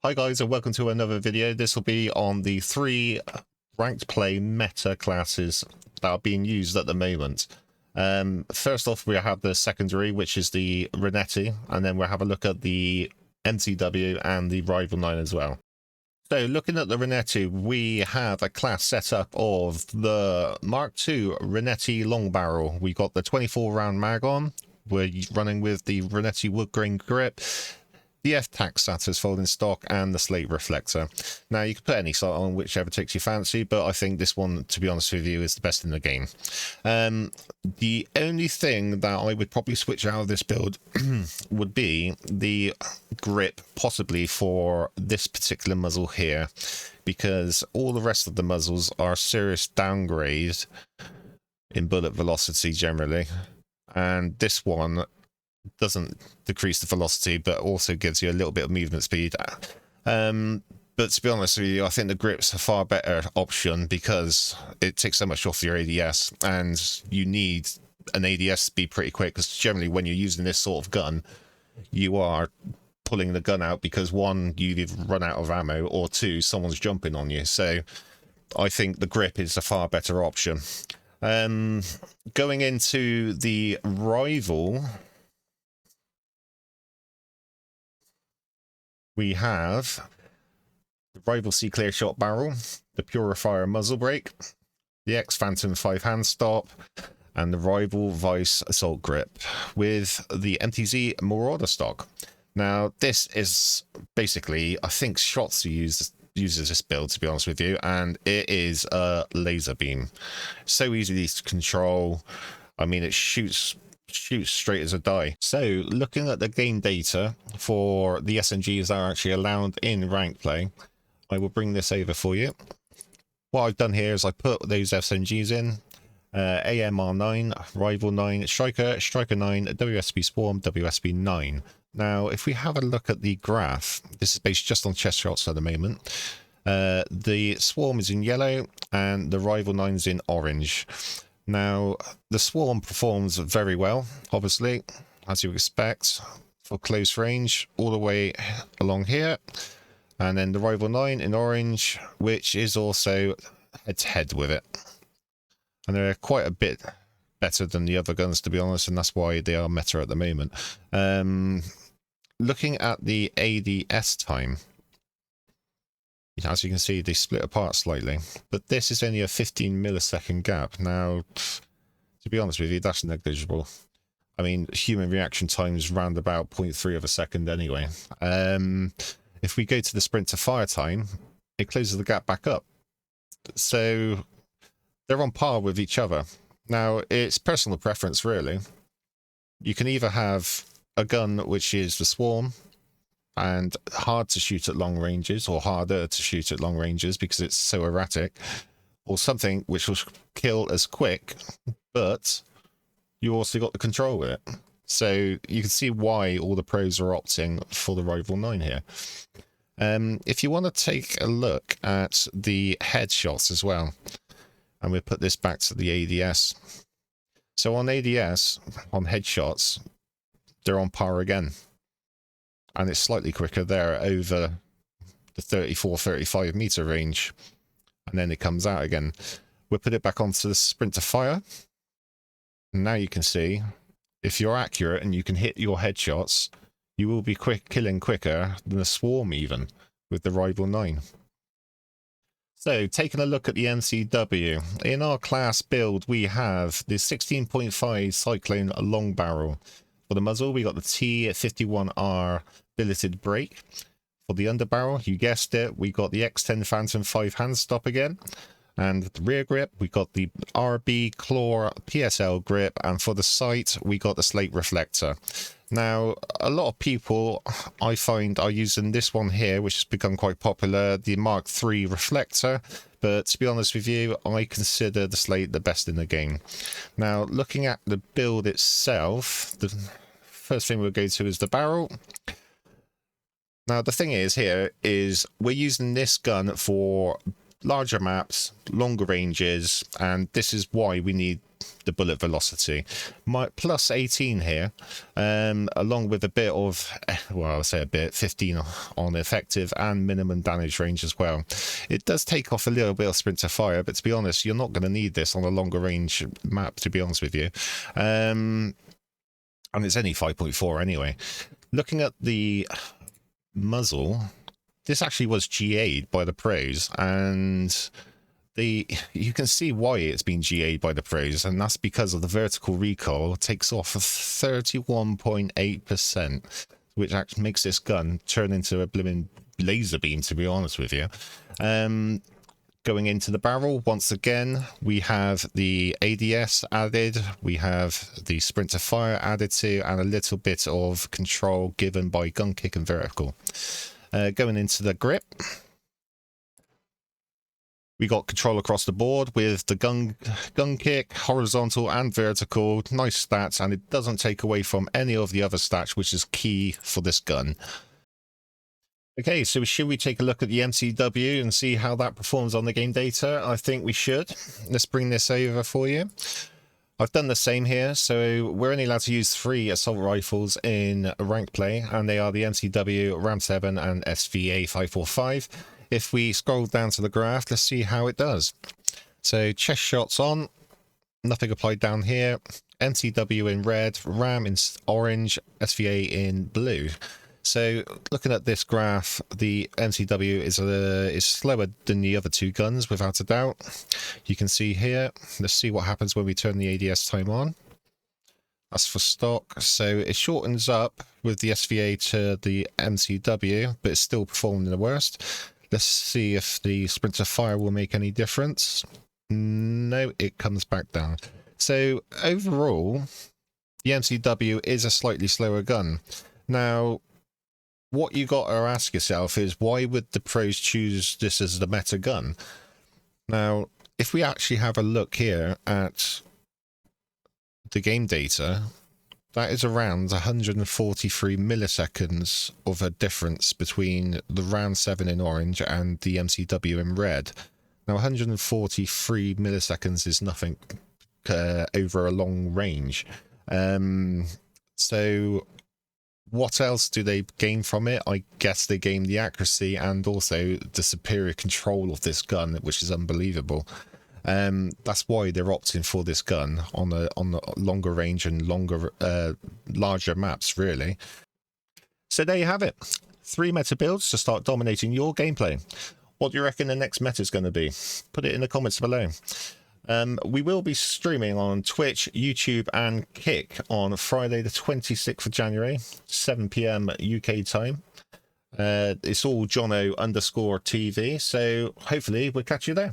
Hi guys, and welcome to another video. This will be on the 3 ranked play meta classes that are being used at the moment. First off, we have the secondary, which is the Renetti, and then we'll have a look at the MTW and the Rival 9 as well. So looking at the Renetti, we have a class set up of the Mark II Renetti long barrel. We got the 24 round mag on. We're running with the Renetti wood grain grip, the F-Tac status folding stock, and the slate reflector. Now you can put any sight on, whichever takes your fancy, but I think this one, to be honest with you, is the best in the game. The only thing that I would probably switch out of this build would be the grip, possibly for this particular muzzle here, because all the rest of the muzzles are serious downgrade in bullet velocity generally, and this one doesn't decrease the velocity but also gives you a little bit of movement speed. But to be honest with you, I think the grip's a far better option because it takes so much off your ADS, and you need an ADS to be pretty quick, because generally when you're using this sort of gun, you are pulling the gun out because one, you've run out of ammo, or two, someone's jumping on you. So I think the grip is a far better option. Going into the Rival, we have the Rival C Clear Shot barrel, the Purifier muzzle brake, the X Phantom 5 hand stop, and the Rival Vice assault grip with the MTZ Marauder stock. Now this is basically, I think Shots uses this build, to be honest with you, and it is a laser beam. So easy to control. I mean, it shoots straight as a die. So looking at the game data for the SMGs that are actually allowed in rank play, I will bring this over for you. What I've done here is I put those SMGs in, AMR 9, Rival 9, Striker 9, WSB Swarm, WSB 9. Now if we have a look at the graph, this is based just on chest shots at the moment. The Swarm is in yellow and the Rival 9 is in orange. Now, the Swarm performs very well, obviously, as you expect, for close range, all the way along here. And then the Rival 9 in orange, which is also head-to-head with it. And they're quite a bit better than the other guns, to be honest, and that's why they are meta at the moment. Looking at the ADS time, as you can see, they split apart slightly, but this is only a 15 millisecond gap. Now, to be honest with you, that's negligible. I mean, human reaction time is round about 0.3 of a second anyway. If we go to the sprint to fire time, it closes the gap back up. So they're on par with each other. Now, it's personal preference, really. You can either have a gun which is the Swarm, and hard to shoot at long ranges, or harder to shoot at long ranges because it's so erratic, or something which will kill as quick, but you also got the control with it. So you can see why all the pros are opting for the Rival 9 here. If you want to take a look at the headshots as well, and we'll put this back to the ADS. So on ADS, on headshots, they're on par again. And it's slightly quicker there over the 34-35 meter range, and then it comes out again. We'll put it back onto the sprint to fire, and now you can see if you're accurate and you can hit your headshots, you will be killing quicker than the Swarm even with the Rival 9. So taking a look at the MCW, in our class build we have the 16.5 Cyclone long barrel. For the muzzle, we got the T51R billeted brake. For the underbarrel, you guessed it, we got the X10 Phantom 5 hand stop again. And the rear grip, we got the RB Claw PSL grip. And for the sight, we got the slate reflector. Now, a lot of people, I find, are using this one here, which has become quite popular, the Mark III reflector. But to be honest with you, I consider the slate the best in the game. Now, looking at the build itself, the first thing we'll go to is the barrel. Now, the thing is here is we're using this gun for larger maps, longer ranges, and this is why we need the bullet velocity. My plus 18 here, along with a bit of, well, I'll say a bit, 15 on effective and minimum damage range as well. It does take off a little bit of sprint to fire, but to be honest, you're not going to need this on a longer range map, to be honest with you. And it's only 5.4 anyway. Looking at the muzzle, this actually was GA'd by the pros, and you can see why it's been GA'd by the pros, and that's because of the vertical recoil takes off 31.8%, which actually makes this gun turn into a blooming laser beam, to be honest with you. Going into the barrel, once again, we have the ADS added, we have the sprint to fire added to, and a little bit of control given by gun kick and vertical. Going into the grip, we got control across the board with the gun kick, horizontal and vertical, nice stats, and it doesn't take away from any of the other stats, which is key for this gun. Okay, so should we take a look at the MCW and see how that performs on the game data? I think we should. Let's bring this over for you. I've done the same here, so we're only allowed to use 3 assault rifles in ranked play, and they are the MCW, Ram 7 and SVA 545. If we scroll down to the graph, let's see how it does. So chest shots on, nothing applied down here. MCW in red, Ram in orange, SVA in blue. So looking at this graph, the MCW is slower than the other 2 guns, without a doubt. You can see here. Let's see what happens when we turn the ADS time on. That's for stock. So it shortens up with the SVA to the MCW, but it's still performing the worst. Let's see if the sprint to fire will make any difference. No, it comes back down. So overall, the MCW is a slightly slower gun. Now, what you got to ask yourself is, why would the pros choose this as the meta gun? Now, if we actually have a look here at the game data, that is around 143 milliseconds of a difference between the Ram 7 in orange and the MCW in red. Now, 143 milliseconds is nothing over a long range. So what else do they gain from it? I guess they gain the accuracy and also the superior control of this gun, which is unbelievable. That's why they're opting for this gun on the longer range and larger maps, really. So there you have it. 3 meta builds to start dominating your gameplay. What do you reckon the next meta is going to be? Put it in the comments below. We will be streaming on Twitch, YouTube and Kick on Friday the 26th of January, 7 PM UK time. It's all Jono_TV, so hopefully we'll catch you there.